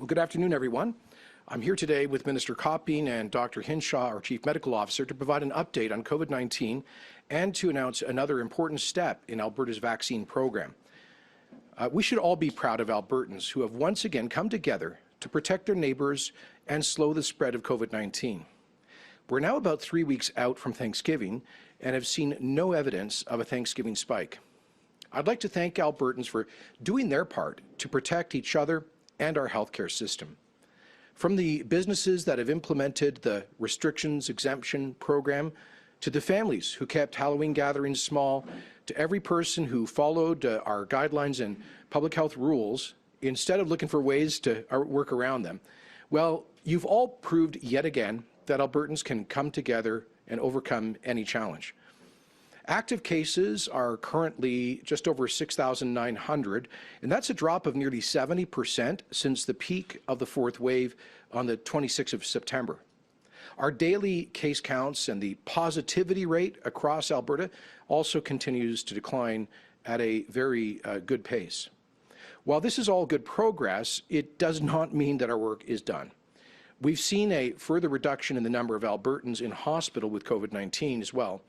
Well, good afternoon, everyone. I'm here today with Minister Copping and Dr. Hinshaw, our Chief Medical Officer, to provide an update on COVID-19 and to announce another important step in Alberta's vaccine program. We should all be proud of Albertans who have once again come together to protect their neighbours and slow the spread of COVID-19. We're now about 3 weeks out from Thanksgiving and have seen no evidence of a Thanksgiving spike. I'd like to thank Albertans for doing their part to protect each other and our healthcare system. From the businesses that have implemented the restrictions exemption program, to the families who kept Halloween gatherings small, to every person who followed our guidelines and public health rules instead of looking for ways to work around them. Well, you've all proved yet again that Albertans can come together and overcome any challenge. Active cases are currently just over 6,900, and that's a drop of nearly 70% since the peak of the fourth wave on the 26th of September. Our daily case counts and the positivity rate across Alberta also continues to decline at a very good pace. While this is all good progress, it does not mean that our work is done. We've seen a further reduction in the number of Albertans in hospital with COVID-19 as well.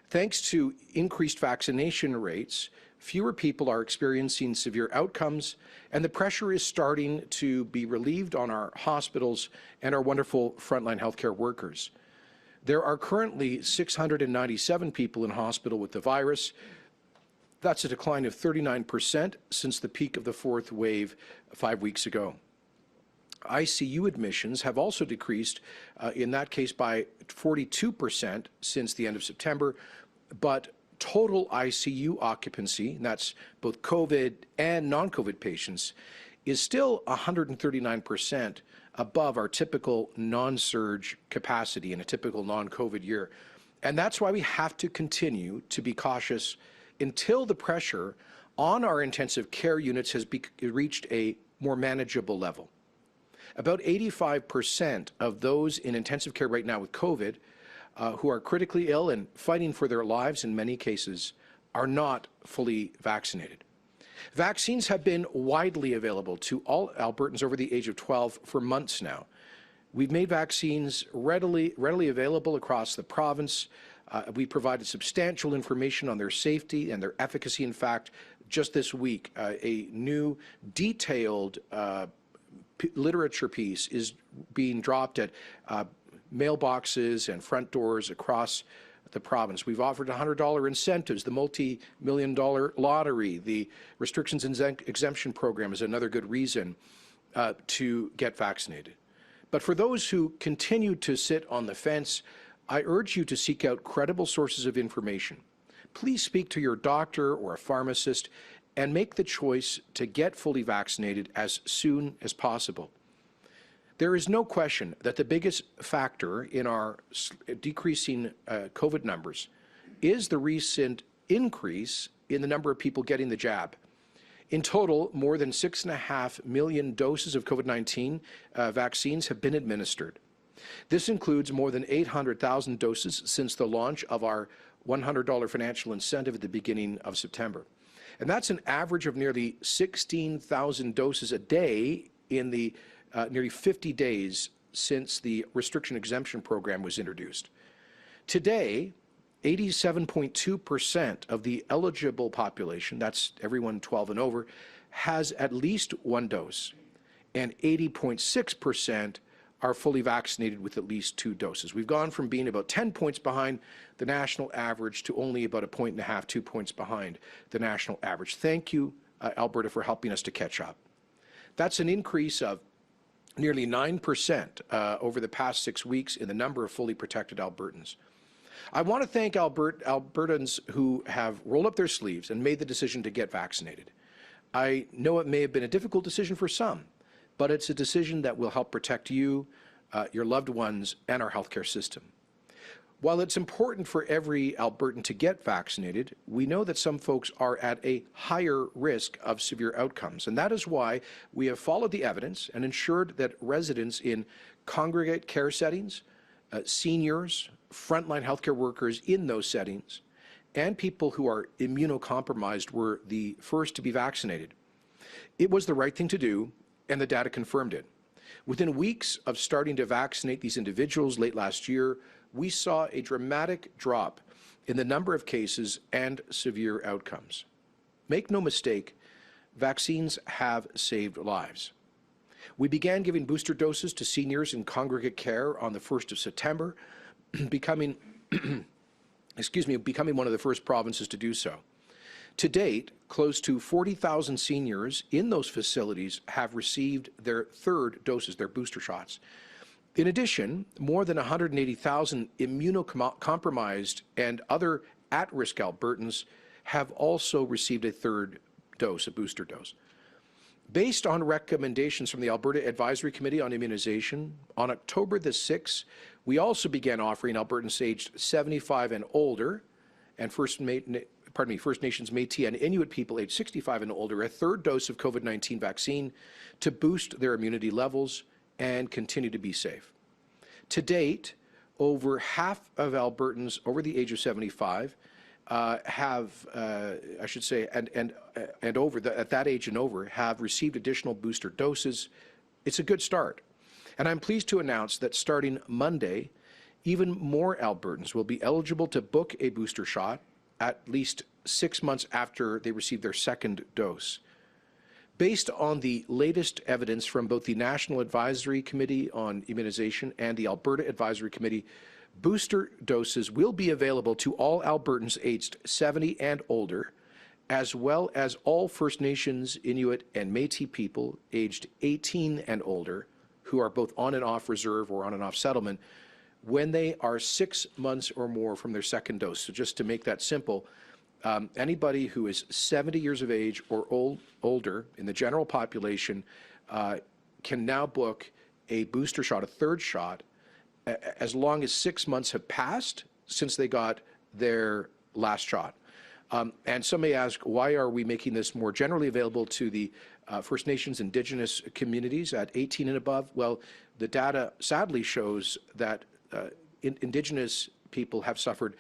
Thanks to increased vaccination rates, fewer people are experiencing severe outcomes, and the pressure is starting to be relieved on our hospitals and our wonderful frontline healthcare workers. There are currently 697 people in hospital with the virus. That's a decline of 39% since the peak of the fourth wave 5 weeks ago. ICU admissions have also decreased, in that case by 42% since the end of September, but total ICU occupancy, and that's both COVID and non-COVID patients, is still 139% above our typical non-surge capacity in a typical non-COVID year. And that's why we have to continue to be cautious until the pressure on our intensive care units has reached a more manageable level. About 85% of those in intensive care right now with COVID who are critically ill and fighting for their lives in many cases are not fully vaccinated. Vaccines have been widely available to all Albertans over the age of 12 for months now. We've made vaccines readily available across the province. We provided substantial information on their safety and their efficacy. In fact, just this week, a new detailed literature piece is being dropped at mailboxes and front doors across the province. We've offered $100 incentives, the multi-million-dollar lottery, the restrictions and exemption program is another good reason to get vaccinated. But for those who continue to sit on the fence, I urge you to seek out credible sources of information. Please speak to your doctor or a pharmacist and make the choice to get fully vaccinated as soon as possible. There is no question that the biggest factor in our decreasing COVID numbers is the recent increase in the number of people getting the jab. In total, more than 6.5 million doses of COVID-19 vaccines have been administered. This includes more than 800,000 doses since the launch of our $100 financial incentive at the beginning of September. And that's an average of nearly 16,000 doses a day in the nearly 50 days since the restriction exemption program was introduced. Today, 87.2% of the eligible population, that's everyone 12 and over, has at least one dose, and 80.6% are fully vaccinated with at least 2 doses. We've gone from being about 10 points behind the national average to only about 1.5 points, 2 points behind the national average. Thank you, Alberta, for helping us to catch up. That's an increase of nearly 9% over the past 6 weeks in the number of fully protected Albertans. I want to thank Albertans who have rolled up their sleeves and made the decision to get vaccinated. I know it may have been a difficult decision for some, but it's a decision that will help protect you, your loved ones, and our healthcare system. While it's important for every Albertan to get vaccinated, we know that some folks are at a higher risk of severe outcomes, and that is why we have followed the evidence and ensured that residents in congregate care settings, seniors, frontline healthcare workers in those settings, and people who are immunocompromised were the first to be vaccinated. It was the right thing to do, and the data confirmed it. Within weeks of starting to vaccinate these individuals late last year, we saw a dramatic drop in the number of cases and severe outcomes. Make no mistake, vaccines have saved lives. We began giving booster doses to seniors in congregate care on the 1st of September, becoming one of the first provinces to do so. To date, close to 40,000 seniors in those facilities have received their third doses, their booster shots. In addition, more than 180,000 immunocompromised and other at-risk Albertans have also received a third dose, a booster dose. Based on recommendations from the Alberta Advisory Committee on Immunization, on October the 6th, we also began offering Albertans aged 75 and older and First Nations Métis and Inuit people aged 65 and older a third dose of COVID-19 vaccine to boost their immunity levels and continue to be safe. To date, over half of Albertans over the age of 75 at that age and over, have received additional booster doses. It's a good start. And I'm pleased to announce that starting Monday, even more Albertans will be eligible to book a booster shot at least 6 months after they receive their second dose. Based on the latest evidence from both the National Advisory Committee on Immunization and the Alberta Advisory Committee, booster doses will be available to all Albertans aged 70 and older, as well as all First Nations, Inuit, and Métis people aged 18 and older who are both on and off reserve or on and off settlement when they are 6 months or more from their second dose. So just to make that simple, anybody who is 70 years of age or older in the general population can now book a booster shot, a third shot, as long as 6 months have passed since they got their last shot. And some may ask, why are we making this more generally available to the First Nations Indigenous communities at 18 and above? Well, the data sadly shows that Indigenous people have suffered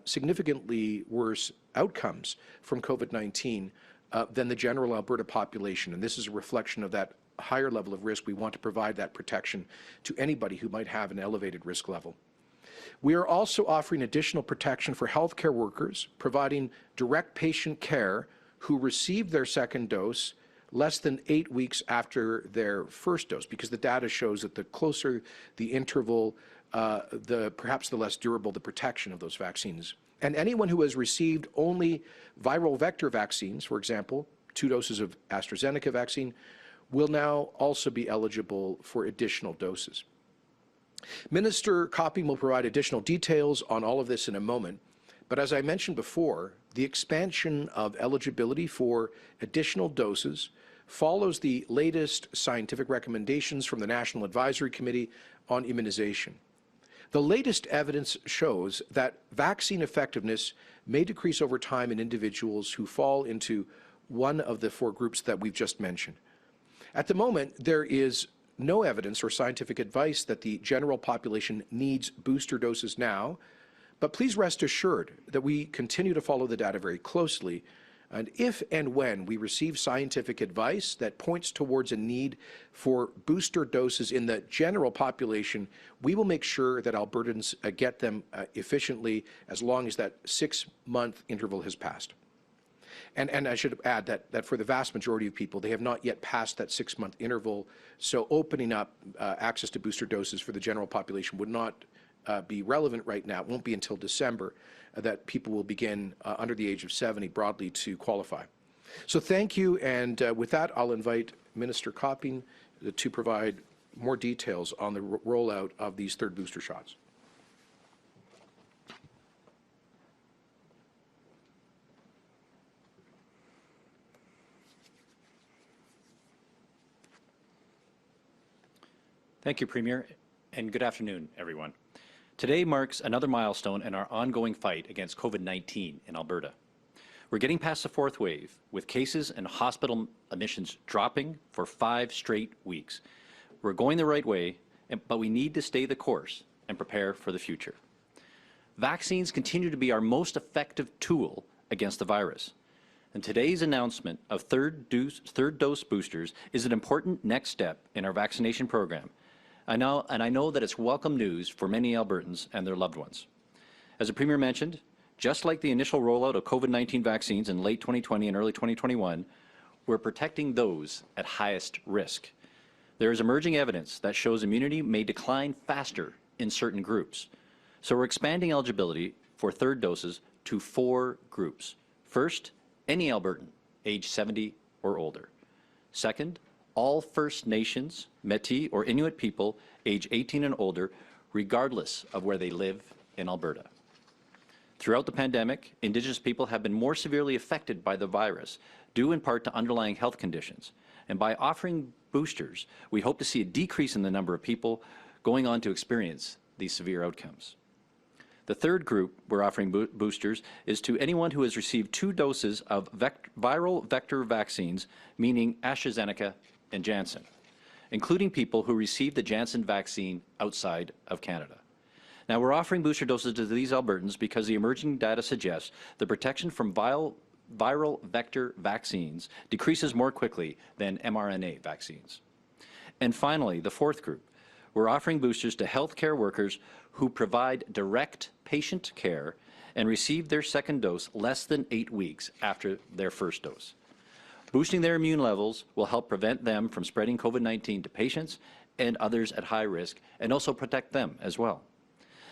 significantly worse outcomes from COVID-19 than the general Alberta population. And this is a reflection of that higher level of risk. We want to provide that protection to anybody who might have an elevated risk level. We are also offering additional protection for healthcare workers, providing direct patient care who received their second dose less than 8 weeks after their first dose, because the data shows that the closer the interval, perhaps the less durable the protection of those vaccines. And anyone who has received only viral vector vaccines, for example, 2 doses of AstraZeneca vaccine, will now also be eligible for additional doses. Minister Copping will provide additional details on all of this in a moment, but as I mentioned before, the expansion of eligibility for additional doses follows the latest scientific recommendations from the National Advisory Committee on Immunization. The latest evidence shows that vaccine effectiveness may decrease over time in individuals who fall into one of the 4 groups that we've just mentioned. At the moment, there is no evidence or scientific advice that the general population needs booster doses now, but please rest assured that we continue to follow the data very closely, and if and when we receive scientific advice that points towards a need for booster doses in the general population, we will make sure that Albertans get them efficiently as long as that 6-month interval has passed. And I should add that for the vast majority of people, they have not yet passed that 6-month interval, so opening up access to booster doses for the general population would not be relevant right now. It won't be until December that people will begin under the age of 70 broadly to qualify. So thank you, and with that, I'll invite Minister Copping to provide more details on the rollout of these third booster shots. Thank you, Premier, and good afternoon, everyone. Today marks another milestone in our ongoing fight against COVID-19 in Alberta. We're getting past the 4th wave, with cases and hospital admissions dropping for 5 straight weeks. We're going the right way, but we need to stay the course and prepare for the future. Vaccines continue to be our most effective tool against the virus. And today's announcement of third dose boosters is an important next step in our vaccination program. I know that it's welcome news for many Albertans and their loved ones. As the Premier mentioned, just like the initial rollout of COVID-19 vaccines in late 2020 and early 2021, we're protecting those at highest risk. There is emerging evidence that shows immunity may decline faster in certain groups. So we're expanding eligibility for third doses to 4 groups. First, any Albertan age 70 or older. Second, all First Nations, Métis or Inuit people age 18 and older, regardless of where they live in Alberta. Throughout the pandemic, Indigenous people have been more severely affected by the virus, due in part to underlying health conditions. And by offering boosters, we hope to see a decrease in the number of people going on to experience these severe outcomes. The third group we're offering boosters is to anyone who has received 2 doses of viral vector vaccines, meaning AstraZeneca and Janssen, including people who received the Janssen vaccine outside of Canada. Now, we're offering booster doses to these Albertans because the emerging data suggests the protection from viral vector vaccines decreases more quickly than mRNA vaccines. And finally, the fourth group, we're offering boosters to healthcare workers who provide direct patient care and receive their second dose less than 8 weeks after their first dose. Boosting their immune levels will help prevent them from spreading COVID-19 to patients and others at high risk, and also protect them as well.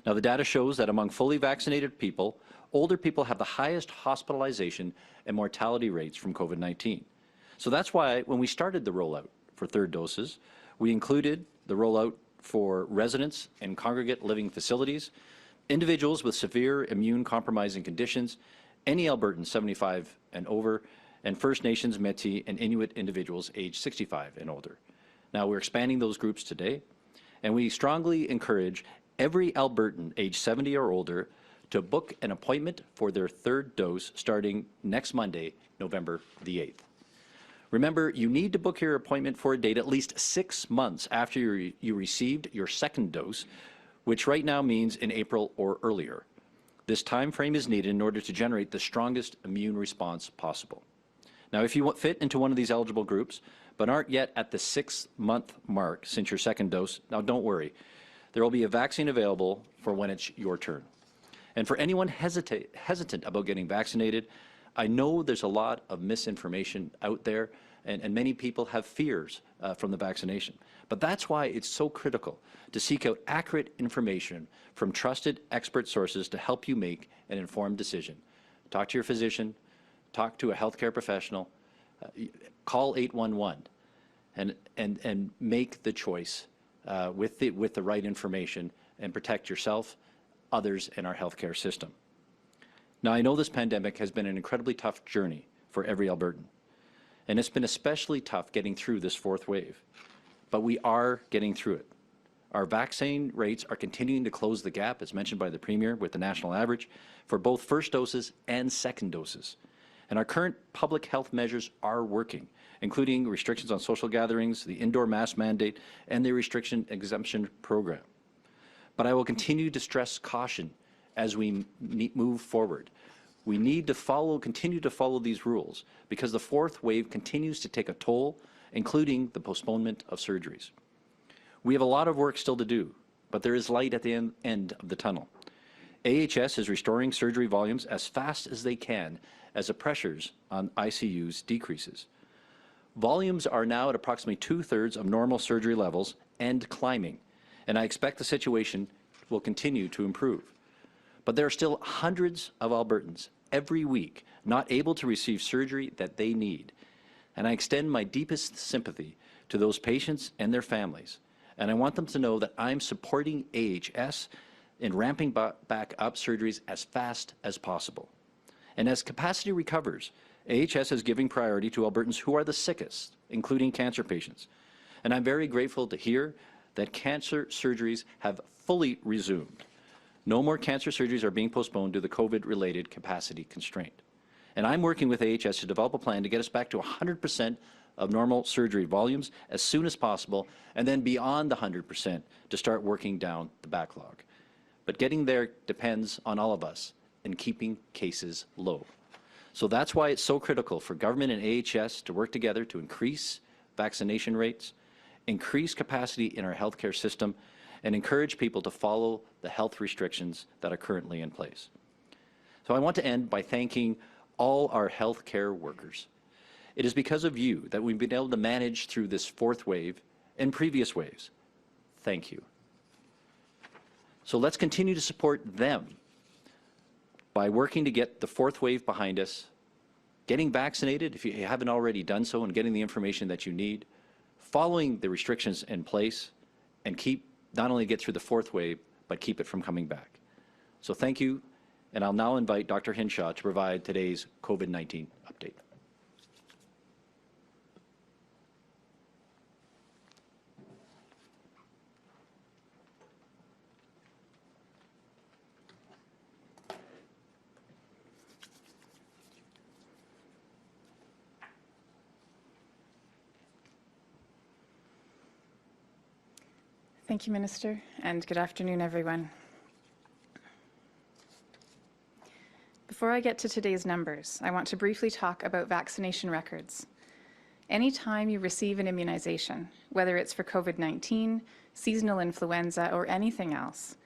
Now, the data shows that among fully vaccinated people, older people have the highest hospitalization and mortality rates from COVID-19. So that's why when we started the rollout for third doses, we included the rollout for residents in congregate living facilities, individuals with severe immune compromising conditions, any Albertan 75 and over, and First Nations, Métis, and Inuit individuals aged 65 and older. Now, we're expanding those groups today, and we strongly encourage every Albertan age 70 or older to book an appointment for their third dose starting next Monday, November the 8th. Remember, you need to book your appointment for a date at least 6 months after you received your second dose, which right now means in April or earlier. This time frame is needed in order to generate the strongest immune response possible. Now, if you fit into one of these eligible groups, but aren't yet at the 6-month mark since your second dose, now don't worry. There will be a vaccine available for when it's your turn. And for anyone hesitant about getting vaccinated, I know there's a lot of misinformation out there, and many people have fears from the vaccination. But that's why it's so critical to seek out accurate information from trusted expert sources to help you make an informed decision. Talk to your physician, talk to a healthcare professional, call 811, and make the choice with the right information and protect yourself, others, and our healthcare system. Now, I know this pandemic has been an incredibly tough journey for every Albertan, and it's been especially tough getting through this fourth wave, but we are getting through it. Our vaccine rates are continuing to close the gap, as mentioned by the Premier, with the national average for both first doses and second doses. And our current public health measures are working, including restrictions on social gatherings, the indoor mask mandate, and the restriction exemption program. But I will continue to stress caution as we move forward. We need to continue to follow these rules because the fourth wave continues to take a toll, including the postponement of surgeries. We have a lot of work still to do, but there is light at the end of the tunnel. AHS is restoring surgery volumes as fast as they can as the pressures on ICUs decreases. Volumes are now at approximately 2/3 of normal surgery levels and climbing, and I expect the situation will continue to improve. But there are still hundreds of Albertans every week not able to receive surgery that they need, and I extend my deepest sympathy to those patients and their families, and I want them to know that I'm supporting AHS in ramping back up surgeries as fast as possible. And as capacity recovers, AHS is giving priority to Albertans who are the sickest, including cancer patients. And I'm very grateful to hear that cancer surgeries have fully resumed. No more cancer surgeries are being postponed due to the COVID-related capacity constraint. And I'm working with AHS to develop a plan to get us back to 100% of normal surgery volumes as soon as possible, and then beyond the 100% to start working down the backlog. But getting there depends on all of us in keeping cases low. So that's why it's so critical for government and AHS to work together to increase vaccination rates, increase capacity in our healthcare system, and encourage people to follow the health restrictions that are currently in place. So I want to end by thanking all our healthcare workers. It is because of you that we've been able to manage through this fourth wave and previous waves. Thank you. So let's continue to support them by working to get the fourth wave behind us, getting vaccinated if you haven't already done so, and getting the information that you need, following the restrictions in place, and keep not only get through the fourth wave, but keep it from coming back. So thank you, and I'll now invite Dr. Hinshaw to provide today's COVID-19 update. Thank you, Minister, and good afternoon, everyone. Before I get to today's numbers, I want to briefly talk about vaccination records. Anytime you receive an immunization, whether it's for COVID-19, seasonal influenza, or anything else,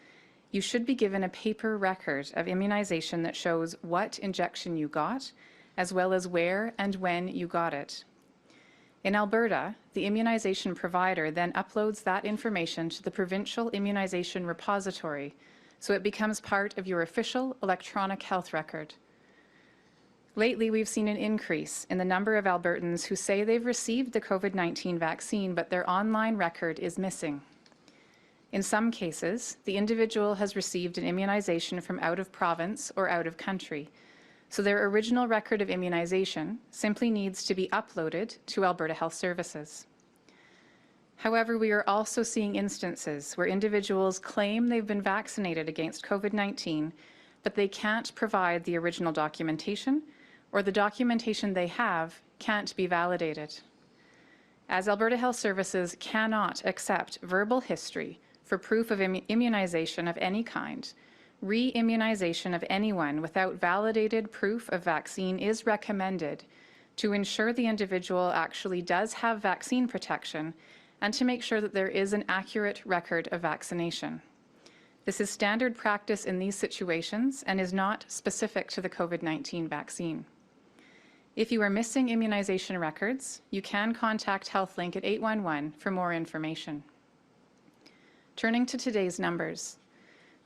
you should be given a paper record of immunization that shows what injection you got, as well as where and when you got it. In Alberta, the immunization provider then uploads that information to the Provincial Immunization Repository, so it becomes part of your official electronic health record. Lately, we've seen an increase in the number of Albertans who say they've received the COVID-19 vaccine, but their online record is missing. In some cases, the individual has received an immunization from out of province or out of country, so their original record of immunization simply needs to be uploaded to Alberta Health Services. However, we are also seeing instances where individuals claim they've been vaccinated against COVID-19, but they can't provide the original documentation, or the documentation they have can't be validated. As Alberta Health Services cannot accept verbal history for proof of immunization of any kind, re-immunization of anyone without validated proof of vaccine is recommended to ensure the individual actually does have vaccine protection and to make sure that there is an accurate record of vaccination. This is standard practice in these situations and is not specific to the COVID-19 vaccine. If you are missing immunization records, you can contact HealthLink at 811 for more information. Turning to today's numbers.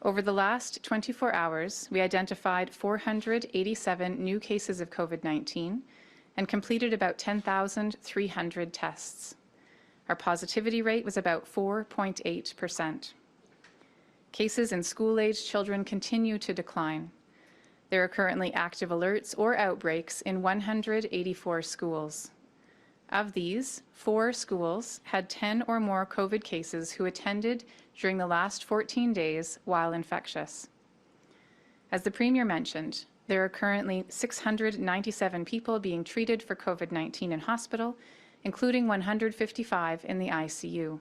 Over the last 24 hours, we identified 487 new cases of COVID-19 and completed about 10,300 tests. Our positivity rate was about 4.8%. Cases in school-aged children continue to decline. There are currently active alerts or outbreaks in 184 schools. Of these, 4 schools had 10 or more COVID cases who attended during the last 14 days while infectious. As the Premier mentioned, there are currently 697 people being treated for COVID-19 in hospital, including 155 in the ICU.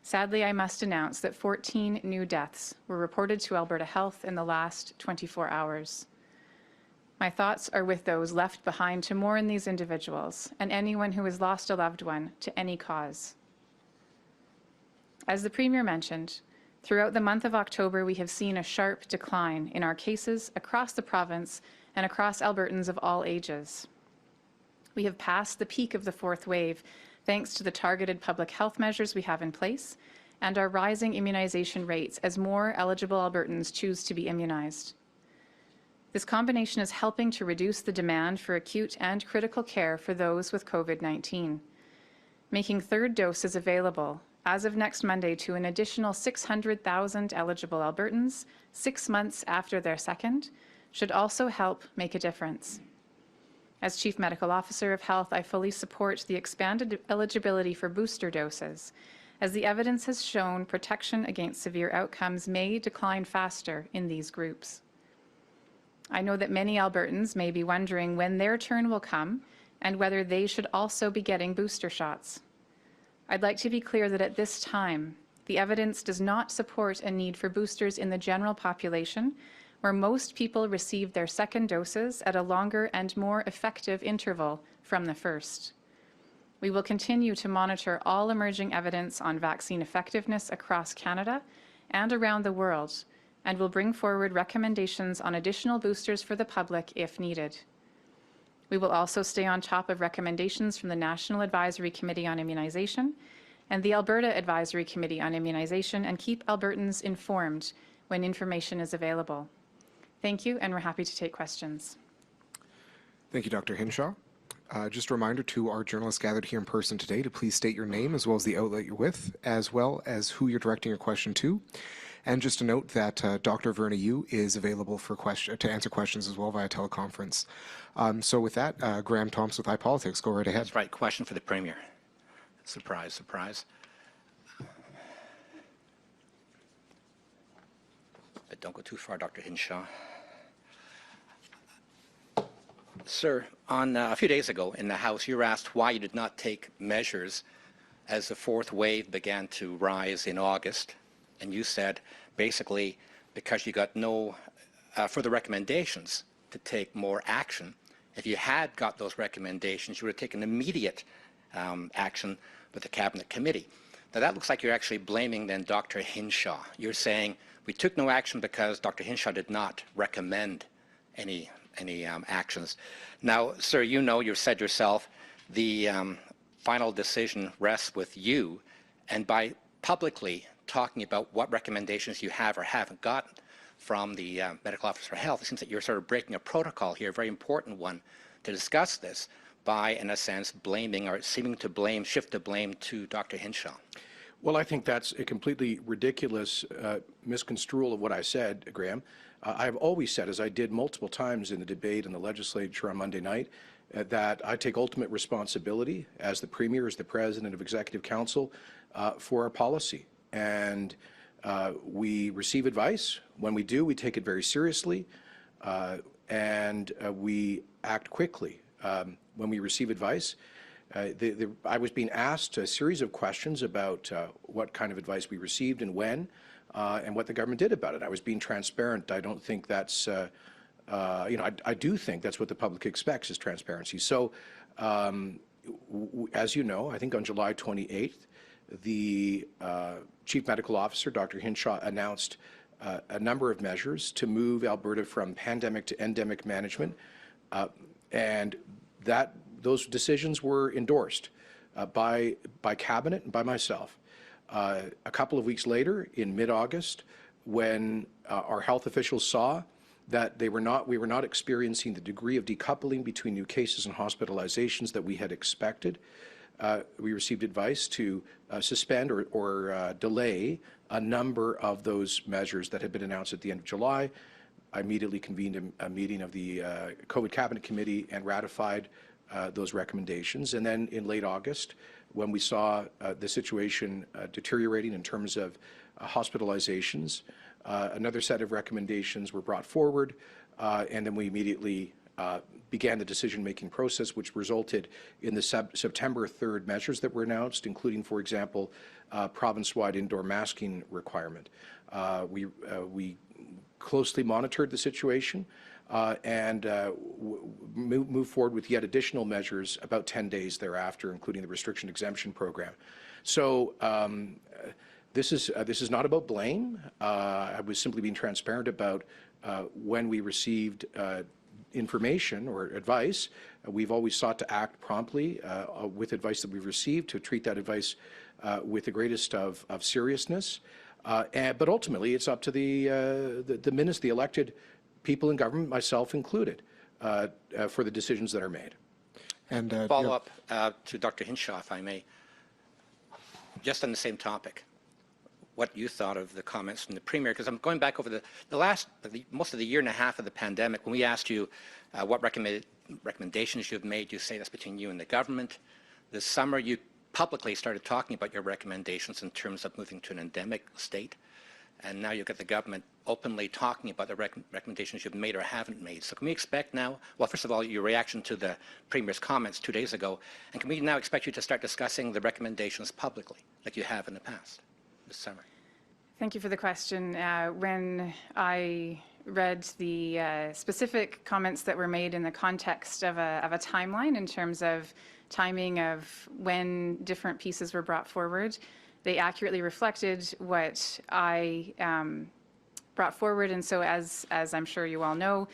Sadly, I must announce that 14 new deaths were reported to Alberta Health in the last 24 hours. My thoughts are with those left behind to mourn these individuals and anyone who has lost a loved one to any cause. As the Premier mentioned, throughout the month of October, we have seen a sharp decline in our cases across the province and across Albertans of all ages. We have passed the peak of the fourth wave thanks to the targeted public health measures we have in place and our rising immunization rates as more eligible Albertans choose to be immunized. This combination is helping to reduce the demand for acute and critical care for those with COVID-19, making third doses available as of next Monday to an additional 600,000 eligible Albertans 6 months after their second should also help make a difference. As Chief Medical Officer of Health, I fully support the expanded eligibility for booster doses, as the evidence has shown protection against severe outcomes may decline faster in these groups. I know that many Albertans may be wondering when their turn will come and whether they should also be getting booster shots. I'd like to be clear that at this time, the evidence does not support a need for boosters in the general population where most people received their second doses at a longer and more effective interval from the first. We will continue to monitor all emerging evidence on vaccine effectiveness across Canada and around the world, and will bring forward recommendations on additional boosters for the public if needed. We will also stay on top of recommendations from the National Advisory Committee on Immunization and the Alberta Advisory Committee on Immunization and keep Albertans informed when information is available. Thank you, and we're happy to take questions. Thank you, Dr. Hinshaw. Just a reminder to our journalists gathered here in person today to please state your name as well as the outlet you're with, as well as who you're directing your question to. And just a note that Dr. Verna Yiu is available to answer questions as well via teleconference. So with that, Graham Thompson with iPolitics, go right ahead. That's right. Question for the Premier. Surprise, surprise. But don't go too far, Dr. Hinshaw. Sir, on a few days ago in the House, you were asked why you did not take measures as the fourth wave began to rise in August. And you said, basically, because you got no further recommendations to take more action. If you had got those recommendations, you would have taken immediate action with the Cabinet Committee. Now, that looks like you're actually blaming then Dr. Hinshaw. You're saying we took no action because Dr. Hinshaw did not recommend any actions. Now, sir, you know, you've said yourself, the final decision rests with you, and by publicly talking about what recommendations you have or haven't gotten from the Medical Officer for Health, it seems that you're sort of breaking a protocol here, a very important one, to discuss this by, in a sense, blaming or seeming to blame, shift the blame to Dr. Hinshaw. Well, I think that's a completely ridiculous misconstrual of what I said, Graham. I've always said, as I did multiple times in the debate in the legislature on Monday night, that I take ultimate responsibility as the Premier, as the President of Executive Council, for our policy. And we receive advice. When we do, we take it very seriously, and we act quickly. When we receive advice, I was being asked a series of questions about what kind of advice we received and when, and what the government did about it. I was being transparent. I don't think that's, I do think that's what the public expects is transparency. So, as you know, I think on July 28th, the Chief Medical Officer, Dr. Hinshaw, announced a number of measures to move Alberta from pandemic to endemic management, and those decisions were endorsed by Cabinet and by myself. A couple of weeks later, in mid-August, when our health officials saw that we were not experiencing the degree of decoupling between new cases and hospitalizations that we had expected, we received advice to suspend or delay a number of those measures that had been announced at the end of July. I immediately convened a meeting of the COVID Cabinet Committee and ratified those recommendations. And then in late August, when we saw the situation deteriorating in terms of hospitalizations, another set of recommendations were brought forward, and then we immediately began the decision-making process, which resulted in the September 3rd measures that were announced, including, for example, province-wide indoor masking requirement. We closely monitored the situation and moved forward with yet additional measures about 10 days thereafter, including the restriction exemption program. So this is not about blame. I was simply being transparent about when we received information or advice. We've always sought to act promptly with advice that we've received, to treat that advice with the greatest of seriousness. But ultimately, it's up to the ministers, the elected people in government, myself included, for the decisions that are made. And follow up to Dr. Hinshaw, if I may, just on the same topic. What you thought of the comments from the Premier, because I'm going back over most of the year and a half of the pandemic. When we asked you what recommendations you've made, you say that's between you and the government. This summer, you publicly started talking about your recommendations in terms of moving to an endemic state, and now you've got the government openly talking about the recommendations you've made or haven't made. So can we expect now, well, first of all, your reaction to the Premier's comments 2 days ago, and can we now expect you to start discussing the recommendations publicly, like you have in the past, this summer? Thank you for the question. When I read the specific comments that were made in the context of a timeline in terms of timing of when different pieces were brought forward. They accurately reflected what I brought forward, and so as I'm sure you all know,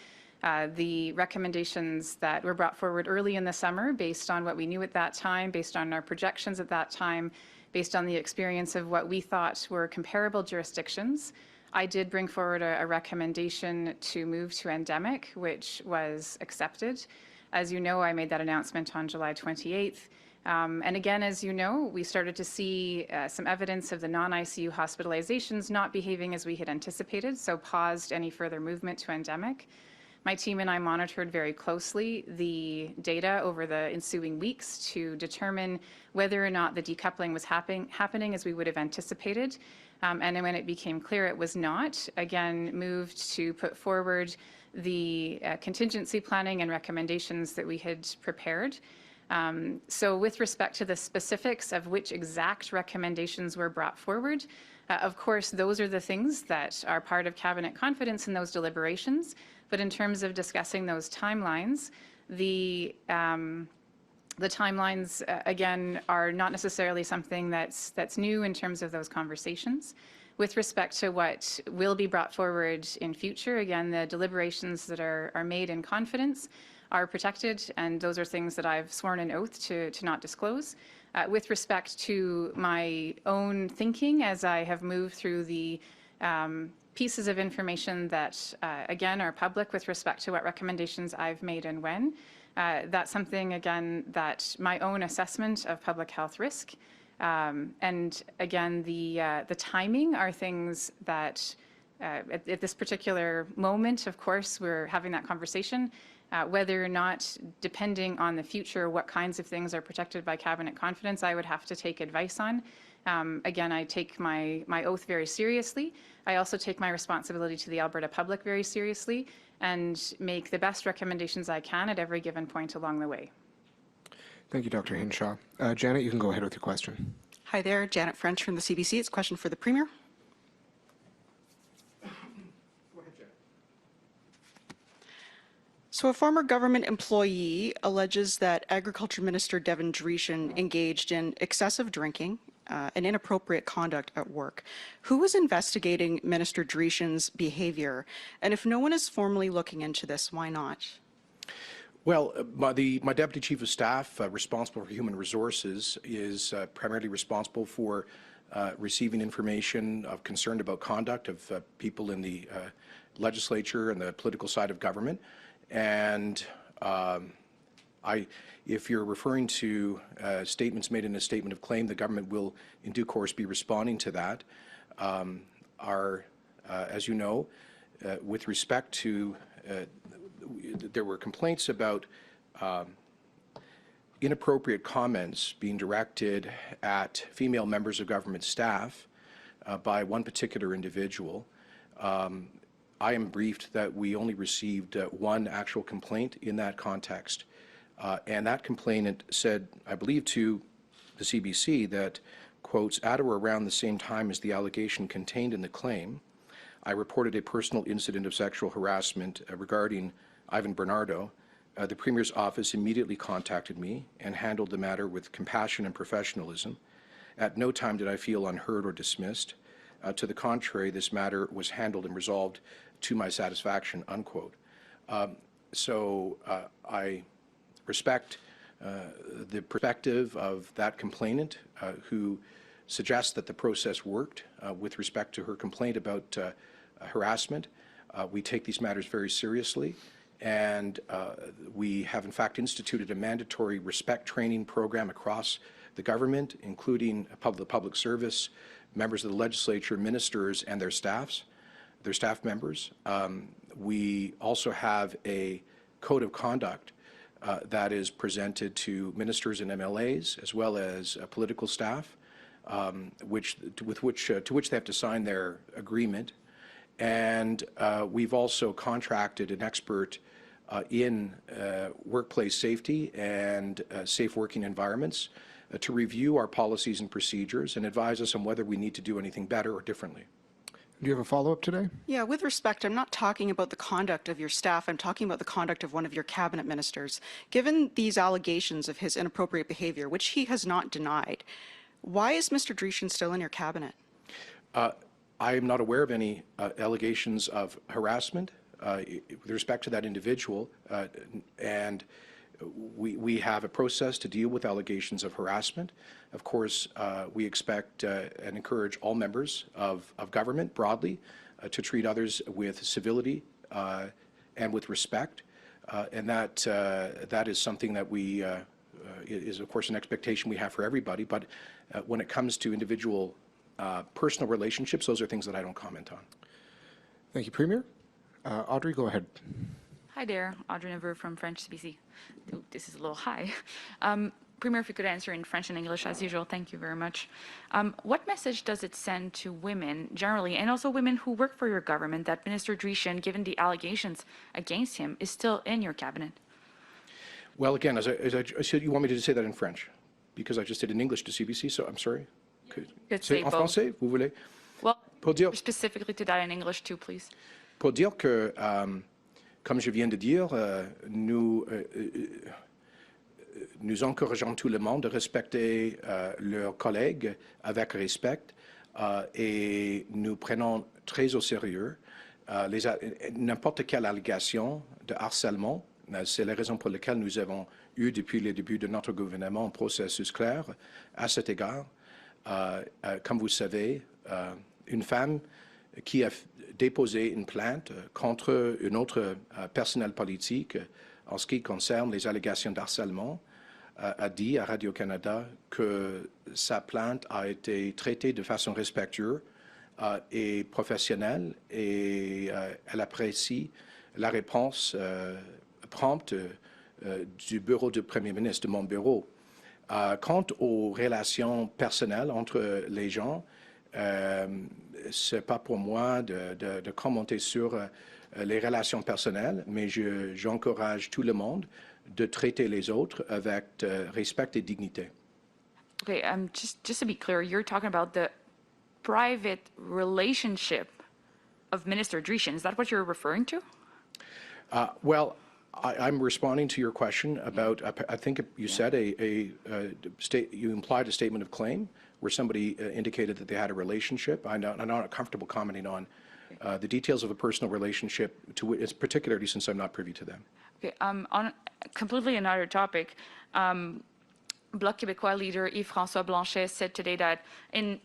the recommendations that were brought forward early in the summer based on what we knew at that time, based on our projections at that time, based on the experience of what we thought were comparable jurisdictions, I did bring forward a recommendation to move to endemic, which was accepted. As you know, I made that announcement on July 28th. And again, as you know, we started to see some evidence of the non-ICU hospitalizations not behaving as we had anticipated, so paused any further movement to endemic. My team and I monitored very closely the data over the ensuing weeks to determine whether or not the decoupling was happening as we would have anticipated. And then when it became clear it was not, again, moved to put forward the contingency planning and recommendations that we had prepared. So with respect to the specifics of which exact recommendations were brought forward, of course, those are the things that are part of Cabinet confidence in those deliberations. But in terms of discussing those timelines, the timelines, again, are not necessarily something that's new in terms of those conversations. With respect to what will be brought forward in future, again, the deliberations that are made in confidence are protected, and those are things that I've sworn an oath to not disclose. With respect to my own thinking as I have moved through the pieces of information that, again, are public with respect to what recommendations I've made and when, that's something, again, that my own assessment of public health risk, and again, the timing are things that at this particular moment, of course, we're having that conversation. Whether or not, depending on the future, what kinds of things are protected by Cabinet confidence, I would have to take advice on. Again, I take my oath very seriously. I also take my responsibility to the Alberta public very seriously and make the best recommendations I can at every given point along the way. Thank you, Dr. Hinshaw. Janet, you can go ahead with your question. Hi there, Janet French from the CBC. It's a question for the Premier. So a former government employee alleges that Agriculture Minister Devin Dreeshen engaged in excessive drinking and inappropriate conduct at work. Who is investigating Minister Dreeshen's behavior? And if no one is formally looking into this, why not? Well, my Deputy Chief of Staff, responsible for human resources, is primarily responsible for receiving information of concern about conduct of people in the legislature and the political side of government. And if you're referring to statements made in a statement of claim, the government will in due course be responding to that. As you know, with respect to, there were complaints about inappropriate comments being directed at female members of government staff by one particular individual. I am briefed that we only received one actual complaint in that context. And that complainant said, I believe to the CBC, that, quotes, at or around the same time as the allegation contained in the claim, I reported a personal incident of sexual harassment regarding Ivan Bernardo. The Premier's office immediately contacted me and handled the matter with compassion and professionalism. At no time did I feel unheard or dismissed. To the contrary, this matter was handled and resolved to my satisfaction, unquote. So I respect the perspective of that complainant who suggests that the process worked with respect to her complaint about harassment. We take these matters very seriously, and we have in fact instituted a mandatory respect training program across the government, including the public service, members of the legislature, ministers, and their staff members. We also have a code of conduct that is presented to ministers and MLAs, as well as political staff, to which they have to sign their agreement. And we've also contracted an expert in workplace safety and safe working environments to review our policies and procedures and advise us on whether we need to do anything better or differently. Do you have a follow-up today? Yeah, with respect, I'm not talking about the conduct of your staff. I'm talking about the conduct of one of your cabinet ministers. Given these allegations of his inappropriate behavior, which he has not denied, why is Mr. Dreeshen still in your cabinet? I am not aware of any allegations of harassment with respect to that individual, and we have a process to deal with allegations of harassment. Of course, we expect and encourage all members of government broadly to treat others with civility and with respect, and that is something that we is, of course, an expectation we have for everybody. But when it comes to individual personal relationships, those are things that I don't comment on. Thank you, Premier. Audrey, go ahead. Hi there, Audrey Neveu from French CBC. Ooh, this is a little high. Premier, if you could answer in French and English as usual, thank you very much. What message does it send to women generally, and also women who work for your government, that Minister Dreeshen, given the allegations against him, is still in your cabinet? Well, again, as I said, you want me to say that in French? Because I just did in English to CBC, so I'm sorry. Could say En both. français, vous voulez? Well, Pour dire, specifically to that in English too, please. pour dire que, comme je viens de dire, nous encourageons tout le monde de respecter leurs collègues avec respect et nous prenons très au sérieux n'importe quelle allégation de harcèlement. C'est la raison pour laquelle nous avons eu depuis le début de notre gouvernement un processus clair à cet égard. Comme vous savez, une femme qui a déposé une plainte contre un autre personnel politique en ce qui concerne les allégations d'harcèlement a dit à Radio-Canada que sa plainte a été traitée de façon respectueuse et professionnelle et elle apprécie la réponse prompte du bureau du Premier ministre, de mon bureau. Quant aux relations personnelles entre les gens, c'est pas pour moi de commenter sur les relations personnelles, mais j'encourage tout le monde de traiter les autres avec respect et dignité. Okay, just to be clear, you're talking about the private relationship of Minister Dreeshen. Is that what you're referring to? Well, I'm responding to your question about, I think you said you implied a statement of claim where somebody indicated that they had a relationship. I'm not comfortable commenting on the details of a personal relationship, particularly since I'm not privy to them. Okay, on completely another topic, Bloc Québécois leader Yves-François Blanchet said today that in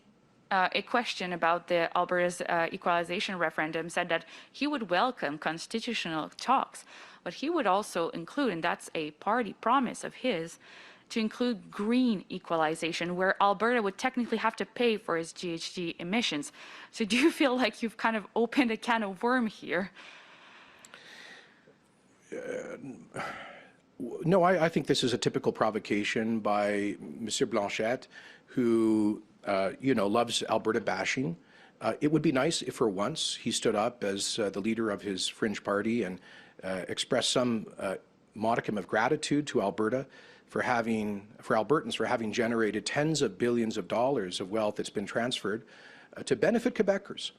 a question about the Alberta's equalization referendum, said that he would welcome constitutional talks, but he would also include, and that's a party promise of his, to include green equalization, where Alberta would technically have to pay for its GHG emissions. So do you feel like you've kind of opened a can of worms here? No, I think this is a typical provocation by Monsieur Blanchet, who, loves Alberta bashing. It would be nice if for once he stood up as the leader of his fringe party and expressed some modicum of gratitude to Alberta for Albertans for having generated tens of billions of dollars of wealth that's been transferred to benefit Quebecers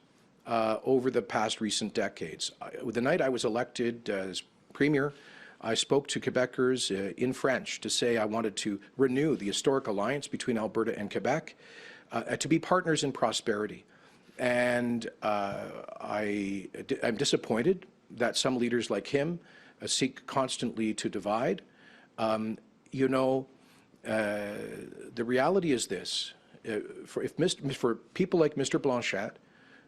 over the past recent decades. The night I was elected as Premier, I spoke to Quebecers in French to say I wanted to renew the historic alliance between Alberta and Quebec, to be partners in prosperity. And I'm disappointed that some leaders like him seek constantly to divide. The reality is this: for people like Mr. Blanchet,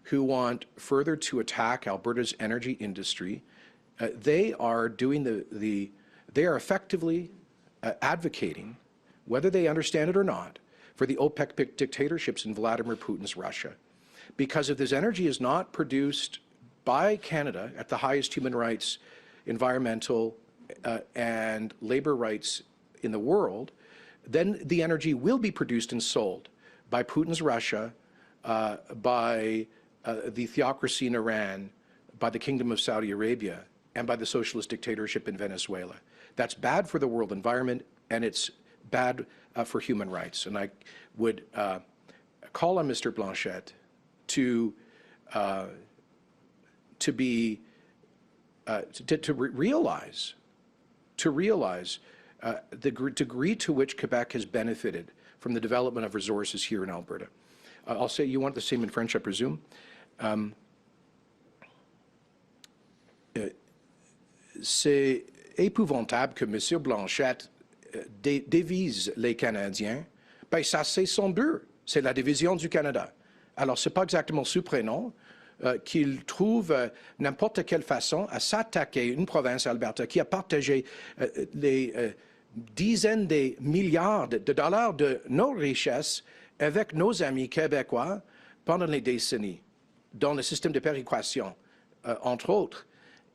who want further to attack Alberta's energy industry, they are doing they are effectively advocating, whether they understand it or not, for the OPEC dictatorships in Vladimir Putin's Russia. Because if this energy is not produced by Canada at the highest human rights, environmental, and labor rights in the world, then the energy will be produced and sold by Putin's Russia, by the theocracy in Iran, by the Kingdom of Saudi Arabia, and by the socialist dictatorship in Venezuela. That's bad for the world environment, and it's bad for human rights. And I would call on Mr. Blanchet to to be to realize the degree to which Quebec has benefited from the development of resources here in Alberta. I'll say, you want the same in French, I presume. C'est épouvantable que M. Blanchette divise les Canadiens. Ben, ça, c'est son but. C'est la division du Canada. Alors, ce n'est pas exactement ce prénom qu'il trouve n'importe quelle façon à s'attaquer une province, Alberta, qui a partagé les dizaines de milliards de dollars de nos richesses avec nos amis québécois pendant les décennies, dans le système de péréquation, entre autres.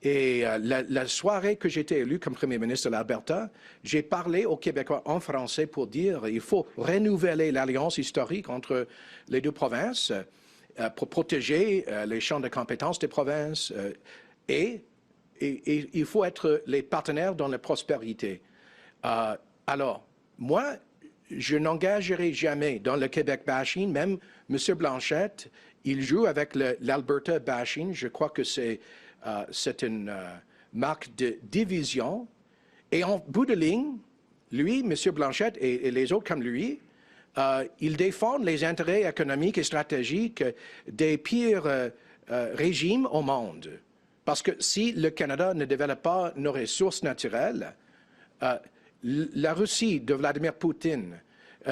Et la soirée que j'étais élu comme Premier ministre de l'Alberta, j'ai parlé aux Québécois en français pour dire qu'il faut renouveler l'alliance historique entre les deux provinces pour protéger les champs de compétences des provinces et il faut être les partenaires dans la prospérité. Alors, moi, je n'engagerai jamais dans le Québec bashing, même M. Blanchette, il joue avec l'Alberta bashing. Je crois que c'est une marque de division. Et en bout de ligne, lui, M. Blanchette et les autres comme lui, ils défendent les intérêts économiques et stratégiques des pires régimes au monde. Parce que si le Canada ne développe pas nos ressources naturelles, la Russie de Vladimir Poutine,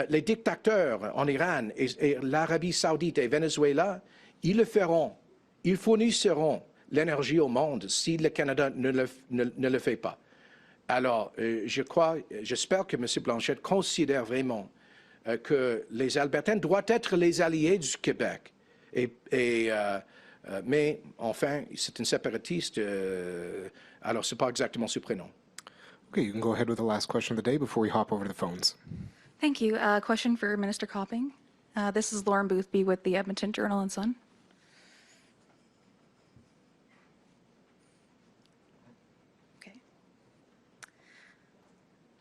les dictateurs en Iran et l'Arabie saoudite et Venezuela, ils le feront. Ils fourniront l'énergie au monde si le Canada ne le fait pas. Alors, j'espère que M. Blanchette considère vraiment que les Albertains doivent être les alliés du Québec. Mais enfin, c'est une séparatiste, alors ce n'est pas exactement ce prénom. Okay, you can go ahead with the last question of the day before we hop over to the phones. Thank you. Question for Minister Copping. This is Lauren Boothby with the Edmonton Journal and Sun.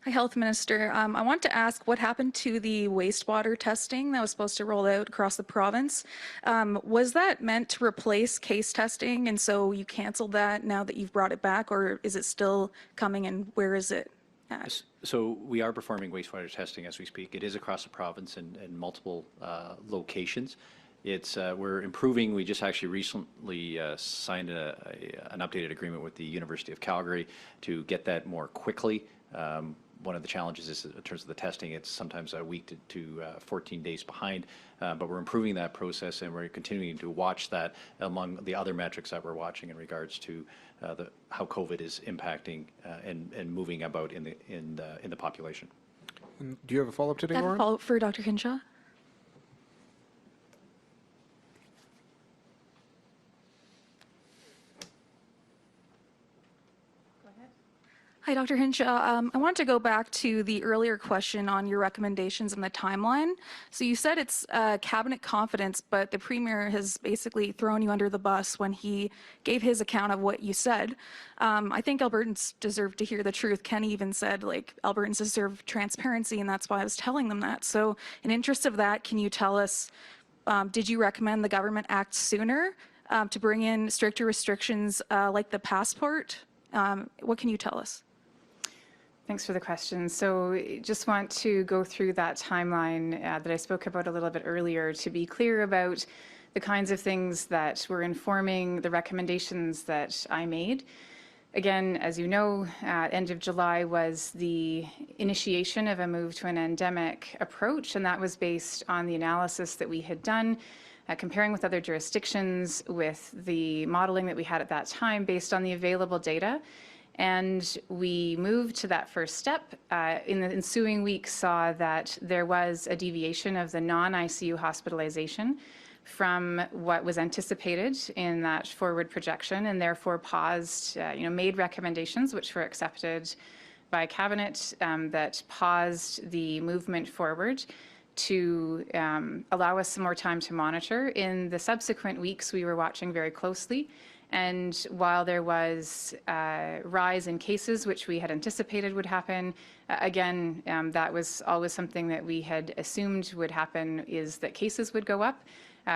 Hi, Health Minister. I want to ask what happened to the wastewater testing that was supposed to roll out across the province. Was that meant to replace case testing, and so you canceled that now that you've brought it back, or is it still coming, and where is it at? So we are performing wastewater testing as we speak. It is across the province in multiple locations. We're improving. We just actually recently signed an updated agreement with the University of Calgary to get that more quickly. One of the challenges is in terms of the testing, it's sometimes a week to 14 days behind, but we're improving that process and we're continuing to watch that among the other metrics that we're watching in regards to how COVID is impacting and moving about in the population. And do you have a follow-up today, I have a Lauren? follow-up for Dr. Hinshaw. Hi, Dr. Hinshaw. I want to go back to the earlier question on your recommendations and the timeline. So you said it's cabinet confidence, but the Premier has basically thrown you under the bus when he gave his account of what you said. I think Albertans deserve to hear the truth. Kenney even said, like, Albertans deserve transparency, and that's why I was telling them that. So in interest of that, can you tell us, did you recommend the government act sooner to bring in stricter restrictions like the passport? What can you tell us? Thanks for the question. So just want to go through that timeline that I spoke about a little bit earlier to be clear about the kinds of things that were informing the recommendations that I made. Again, as you know, end of July was the initiation of a move to an endemic approach, and that was based on the analysis that we had done, comparing with other jurisdictions, with the modeling that we had at that time based on the available data. And we moved to that first step. In the ensuing weeks, saw that there was a deviation of the non-ICU hospitalization from what was anticipated in that forward projection, and therefore paused, made recommendations which were accepted by Cabinet that paused the movement forward to allow us some more time to monitor. In the subsequent weeks, we were watching very closely. And while there was a rise in cases, which we had anticipated would happen, again, that was always something that we had assumed would happen, is that cases would go up.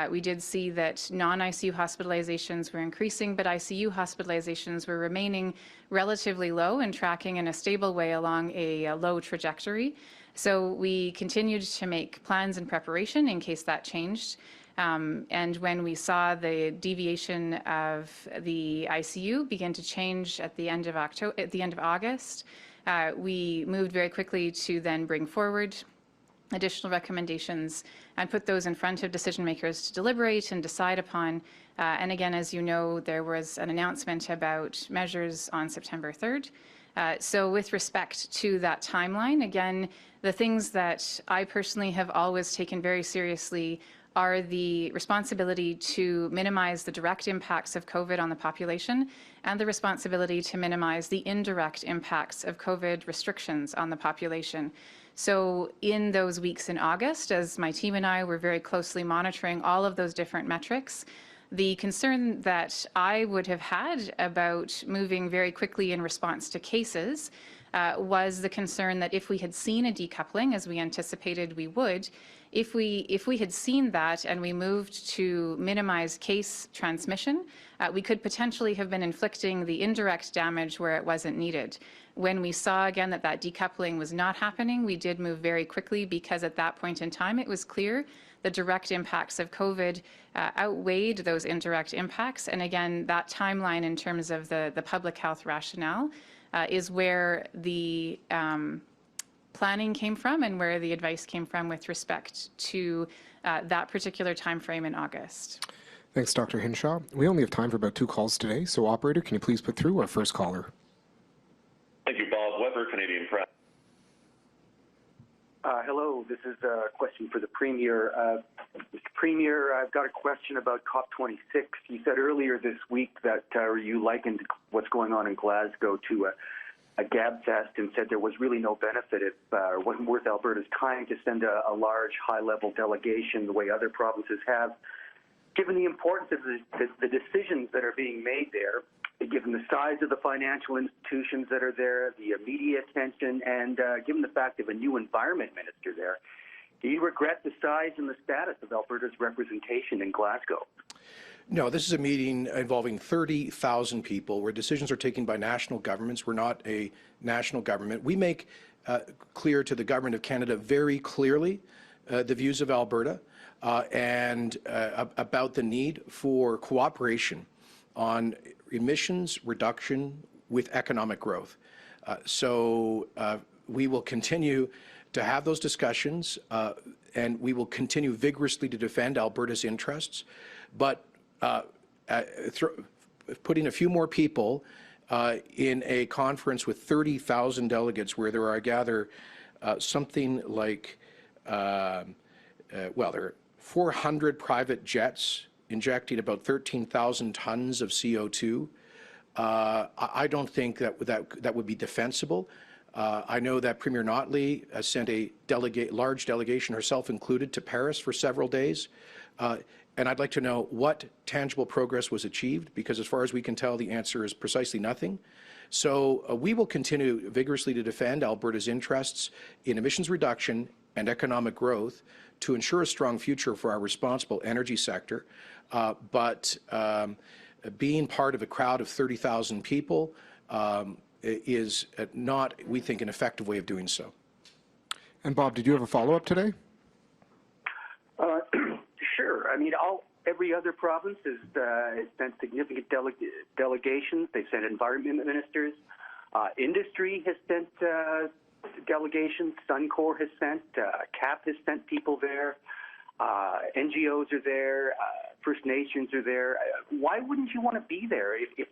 We did see that non-ICU hospitalizations were increasing, but ICU hospitalizations were remaining relatively low and tracking in a stable way along a low trajectory. So we continued to make plans in preparation in case that changed. And when we saw the deviation of the ICU begin to change at the end of August, we moved very quickly to then bring forward additional recommendations and put those in front of decision makers to deliberate and decide upon. And again, as you know, there was an announcement about measures on September 3rd. So with respect to that timeline, again, the things that I personally have always taken very seriously are the responsibility to minimize the direct impacts of COVID on the population and the responsibility to minimize the indirect impacts of COVID restrictions on the population. So in those weeks in August, as my team and I were very closely monitoring all of those different metrics, the concern that I would have had about moving very quickly in response to cases was the concern that if we had seen a decoupling, as we anticipated we would, if we had seen that and we moved to minimize case transmission, we could potentially have been inflicting the indirect damage where it wasn't needed. When we saw again that decoupling was not happening, we did move very quickly because at that point in time it was clear the direct impacts of COVID outweighed those indirect impacts. And again, that timeline in terms of the public health rationale is where the planning came from and where the advice came from with respect to that particular time frame in August. Thanks, Dr. Hinshaw. We only have time for about 2 calls today, so operator, can you please put through our first caller? Thank you, Bob Weber, Canadian Press. Hello, this is a question for the Premier. Mr. Premier, I've got a question about COP26. You said earlier this week that you likened what's going on in Glasgow to a gabfest and said there was really no benefit. It wasn't worth Alberta's time to send a large, high-level delegation the way other provinces have. Given the importance of the decisions that are being made there, given the size of the financial institutions that are there, the media attention, and given the fact of a new environment minister there, do you regret the size and the status of Alberta's representation in Glasgow? No, this is a meeting involving 30,000 people where decisions are taken by national governments. We're not a national government. We make clear to the Government of Canada very clearly the views of Alberta and about the need for cooperation on emissions reduction with economic growth. So we will continue to have those discussions and we will continue vigorously to defend Alberta's interests. But putting a few more people in a conference with 30,000 delegates where there are, I gather, something like, well, there are 400 private jets injecting about 13,000 tons of CO2. I don't think that would be defensible. I know that Premier Notley sent a large delegation, herself included, to Paris for several days. And I'd like to know what tangible progress was achieved, because as far as we can tell, the answer is precisely nothing. So we will continue vigorously to defend Alberta's interests in emissions reduction and economic growth to ensure a strong future for our responsible energy sector. But being part of a crowd of 30,000 people is not, we think, an effective way of doing so. And Bob, did you have a follow-up today? Sure. I mean, every other province has sent significant delegations. They've sent environment ministers. Industry has sent delegations. Suncor has sent. CAP has sent people there. NGOs are there. First Nations are there. Why wouldn't you want to be there if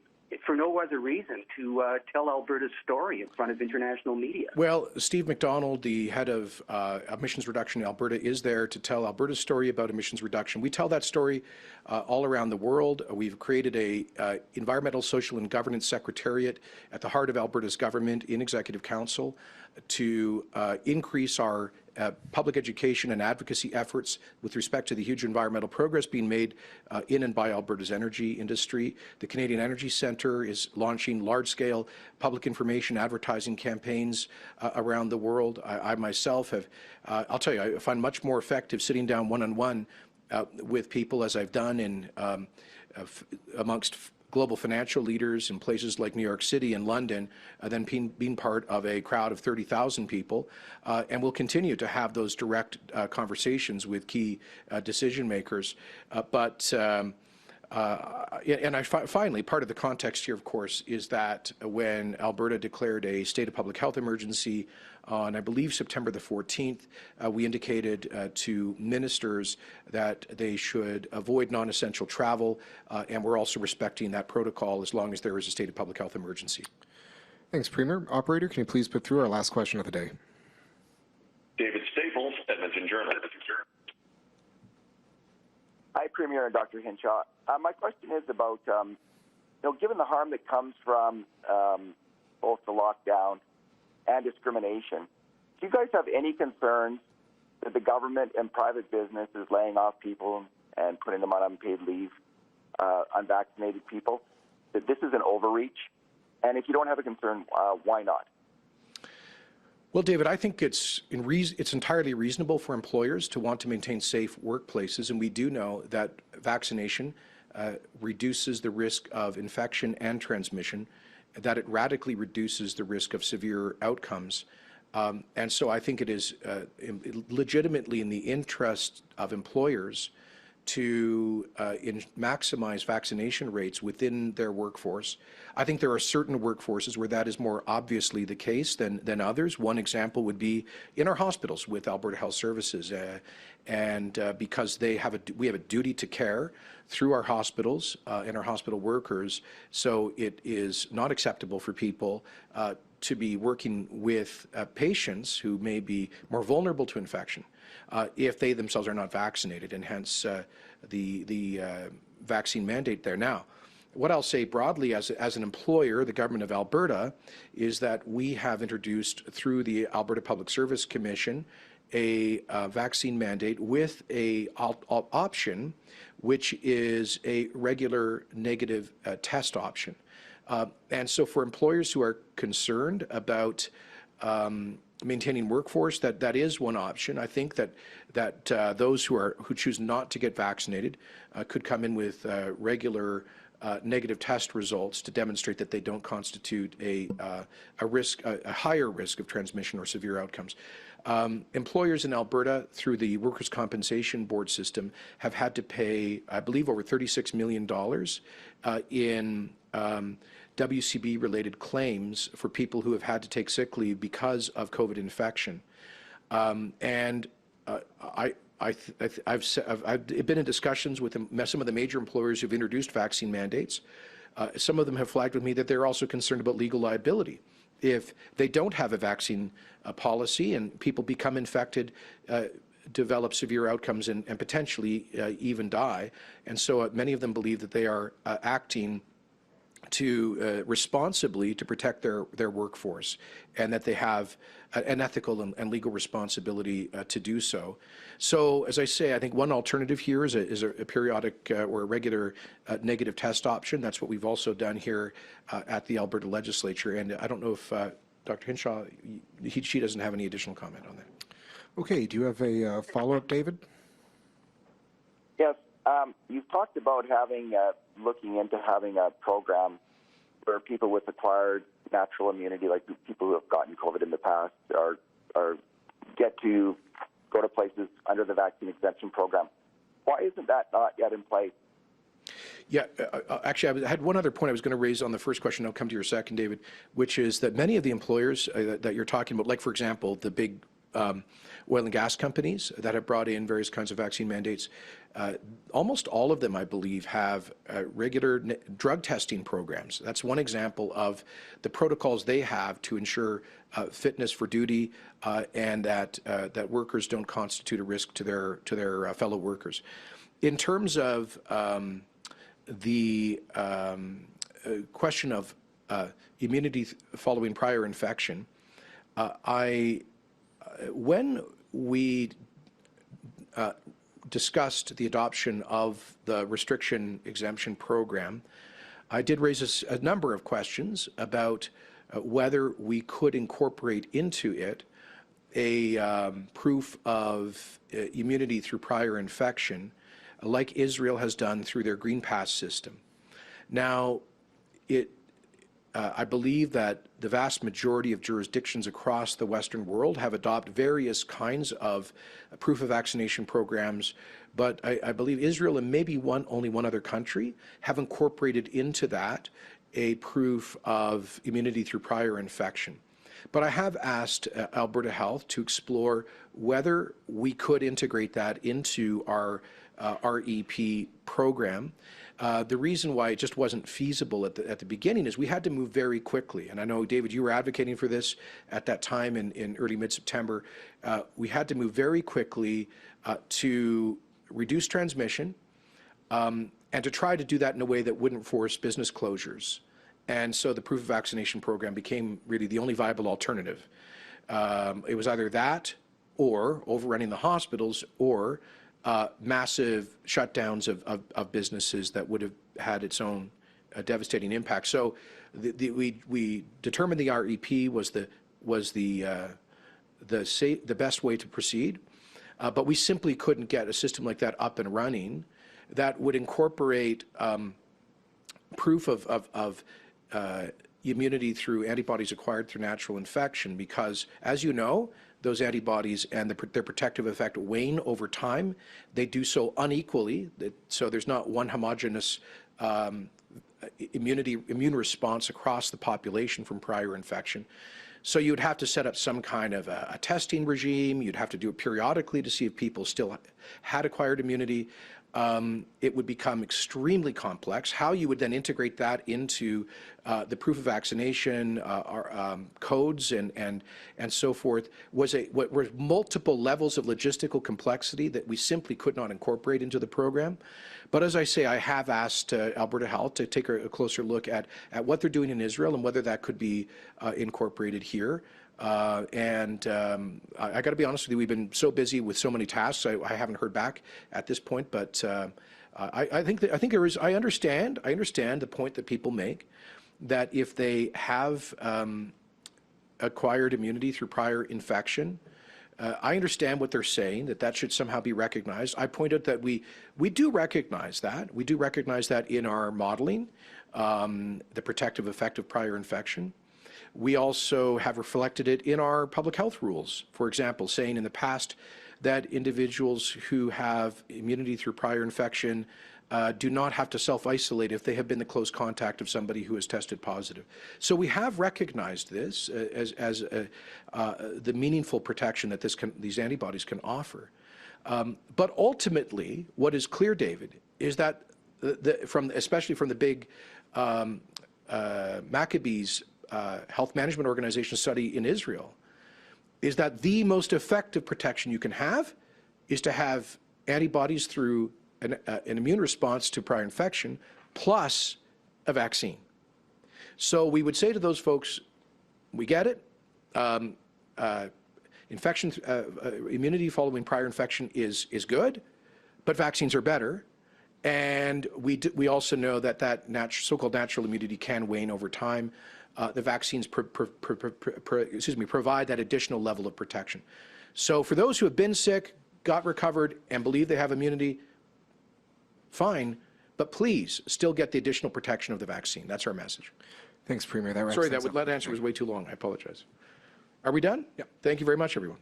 for no other reason to tell Alberta's story in front of international media? Well, Steve McDonald, the head of emissions reduction in Alberta, is there to tell Alberta's story about emissions reduction. We tell that story all around the world. We've created a environmental, social and governance secretariat at the heart of Alberta's government in Executive Council to increase our public education and advocacy efforts with respect to the huge environmental progress being made in and by Alberta's energy industry. The Canadian Energy Centre is launching large-scale public information advertising campaigns around the world. I myself have, I'll tell you, I find much more effective sitting down one-on-one with people, as I've done in amongst global financial leaders in places like New York City and London, then being part of a crowd of 30,000 people, and we'll continue to have those direct conversations with key decision makers. Finally, part of the context here, of course, is that when Alberta declared a state of public health emergency on, I believe, September the 14th, we indicated to ministers that they should avoid non-essential travel, and we're also respecting that protocol as long as there is a state of public health emergency. Thanks, Premier. Operator, can you please put through our last question of the day? David Staples, Edmonton Journal. Hi, Premier and Dr. Hinshaw. My question is about, given the harm that comes from both the lockdown and discrimination, do you guys have any concerns that the government and private business is laying off people and putting them on unpaid leave, unvaccinated people? That this is an overreach? And if you don't have a concern, why not? Well, David, I think it's entirely reasonable for employers to want to maintain safe workplaces, and we do know that vaccination reduces the risk of infection and transmission, that it radically reduces the risk of severe outcomes. And so I think it is legitimately in the interest of employers to maximize vaccination rates within their workforce. I think there are certain workforces where that is more obviously the case than others. One example would be in our hospitals with Alberta Health Services, because we have a duty to care through our hospitals and our hospital workers, so it is not acceptable for people to be working with patients who may be more vulnerable to infection if they themselves are not vaccinated, and hence the vaccine mandate there. Now, what I'll say broadly as an employer, the Government of Alberta, is that we have introduced through the Alberta Public Service Commission a vaccine mandate with a option, which is a regular negative test option. And so for employers who are concerned about maintaining workforce, that is one option. I think that those who choose not to get vaccinated could come in with regular negative test results to demonstrate that they don't constitute a higher risk of transmission or severe outcomes. Employers in Alberta, through the Workers' Compensation Board system, have had to pay, I believe, over $36 million in WCB-related claims for people who have had to take sick leave because of COVID infection. I've been in discussions with some of the major employers who've introduced vaccine mandates. Some of them have flagged with me that they're also concerned about legal liability. If they don't have a vaccine policy and people become infected, develop severe outcomes and potentially even die. And so many of them believe that they are acting to responsibly to protect their workforce, and that they have an ethical and legal responsibility to do so. So, as I say, I think one alternative here is a periodic or a regular negative test option. That's what we've also done here at the Alberta Legislature. And I don't know if Dr. Hinshaw, she doesn't have any additional comment on that. Okay, do you have a follow-up, David? Yes, you've talked about looking into having a program where people with acquired natural immunity, like people who have gotten COVID in the past, get to go to places under the vaccine exemption program. Why isn't that not yet in place? Yeah, actually, I had one other point I was going to raise on the first question. I'll come to your second, David, which is that many of the employers that you're talking about, like, for example, the big oil and gas companies that have brought in various kinds of vaccine mandates, almost all of them, I believe, have regular drug testing programs. That's one example of the protocols they have to ensure fitness for duty and that workers don't constitute a risk to their fellow workers. In terms of the question of immunity following prior infection, when we discussed the adoption of the restriction exemption program, I did raise a number of questions about whether we could incorporate into it a proof of immunity through prior infection like Israel has done through their Green Pass system. Now, I believe that the vast majority of jurisdictions across the Western world have adopted various kinds of proof of vaccination programs, but I believe Israel and maybe only one other country have incorporated into that a proof of immunity through prior infection. But I have asked Alberta Health to explore whether we could integrate that into our REP program. The reason why it just wasn't feasible at the beginning is we had to move very quickly. And I know, David, you were advocating for this at that time in early mid-September. We had to move very quickly to reduce transmission and to try to do that in a way that wouldn't force business closures. And so the proof of vaccination program became really the only viable alternative. It was either that or overrunning the hospitals or massive shutdowns of businesses that would have had its own devastating impact. So we determined the REP was the best way to proceed, but we simply couldn't get a system like that up and running that would incorporate proof of immunity through antibodies acquired through natural infection, because, as you know, those antibodies and their protective effect wane over time. They do so unequally, so there's not one homogeneous immune response across the population from prior infection. So you'd have to set up some kind of a testing regime. You'd have to do it periodically to see if people still had acquired immunity. It would become extremely complex. How you would then integrate that into the proof of vaccination codes and so forth were multiple levels of logistical complexity that we simply could not incorporate into the program. But as I say, I have asked Alberta Health to take a closer look at what they're doing in Israel and whether that could be incorporated here. I got to be honest with you, we've been so busy with so many tasks, I haven't heard back at this point. But I think there is. I understand the point that people make, that if they have acquired immunity through prior infection, I understand what they're saying, that should somehow be recognized. I pointed that we do recognize that. We do recognize that in our modeling, the protective effect of prior infection. We also have reflected it in our public health rules, for example, saying in the past that individuals who have immunity through prior infection do not have to self-isolate if they have been the close contact of somebody who has tested positive. So we have recognized this as the meaningful protection that these antibodies can offer. But ultimately, what is clear, David, is that especially from the big Maccabees Health Management Organization study in Israel, is that the most effective protection you can have is to have antibodies through an immune response to prior infection plus a vaccine. So we would say to those folks, we get it. Immunity following prior infection is good, but vaccines are better. And we also know that so-called natural immunity can wane over time. The vaccines provide that additional level of protection. So for those who have been sick, got recovered, and believe they have immunity, fine, but please still get the additional protection of the vaccine. That's our message. Thanks, Premier. That Sorry, that answer was way too long. I apologize. Are we done? Yeah. Thank you very much, everyone.